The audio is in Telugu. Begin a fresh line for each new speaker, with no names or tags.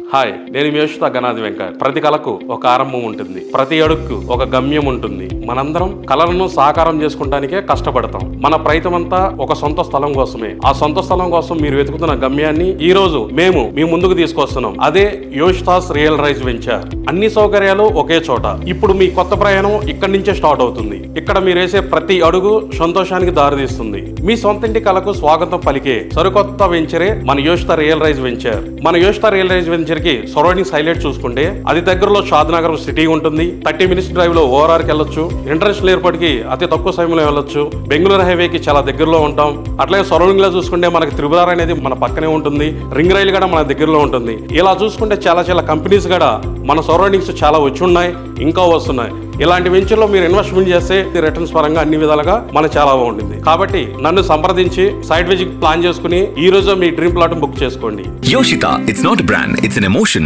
హాయ్, నేను మీ యోషిత గణాది వెంకట్. ప్రతి కళకు ఒక ఆరంభం ఉంటుంది, ప్రతి అడుగుకు ఒక గమ్యం ఉంటుంది. మనందరం కళలను సాకారం చేసుకుంటానికే కష్టపడతాం. మన ప్రయత్నమంతా ఒక సొంత స్థలం కోసమే. ఆ సొంత స్థలం కోసం మీరు వెతుకుతున్న గమ్యాన్ని ఈ రోజు మేము మీ ముందుకు తీసుకొస్తున్నాం. అదే యోషితాస్ రియల్ రైజ్ వెంచర్. అన్ని సౌకర్యాలు ఒకే చోట. ఇప్పుడు మీ కొత్త ప్రయాణం ఇక్కడి నుంచే స్టార్ట్ అవుతుంది. ఇక్కడ మీరు వేసే ప్రతి అడుగు సంతోషానికి దారితీస్తుంది. మీ సొంతింటి కళకు స్వాగతం పలికే సరికొత్త వెంచరే మన యోషిత రియల్ రైజ్ వెంచర్. మన యోషిత రియల్ రైజ్ వెంచర్ కి సరౌండింగ్స్ హైలైట్ చూసుకుంటే అది దగ్గరలో షాద్నగర్ సిటీ ఉంటుంది. 30 మినిట్స్ డ్రైవ్ లో ఓఆర్ఆర్ కి వెళ్ళొచ్చు. ఇంటర్నేషనల్ ఎయిర్పోర్ట్ కి అతి తక్కువ సమయంలో వెళ్ళొచ్చు. బెంగళూరు హైవేకి చాలా దగ్గరలో ఉంటాం. అట్లాగే సరౌండింగ్ లో చూసుకుంటే మనకి త్రిపురార్ అనేది మన పక్కనే ఉంటుంది. రింగ్ రైలు కూడా మన దగ్గరలో ఉంటుంది. ఇలా చూసుకుంటే చాలా కంపెనీస్ కూడా మన సరౌండింగ్స్ చాలా వచ్చి ఉన్నాయి, ఇంకా వస్తున్నాయి. ఇలాంటి వెంచర్లో మీరు ఇన్వెస్ట్మెంట్ చేస్తే రిటర్న్స్ పరంగా అన్ని విధాలుగా మనకు చాలా బాగుంటుంది. కాబట్టి నన్ను సంప్రదించి సైట్ విజిట్ ప్లాన్ చేసుకుని ఈ రోజు మీ డ్రీమ్ ప్లాట్ బుక్ చేసుకోండి.
Yoshita, it's not a brand, it's an emotion.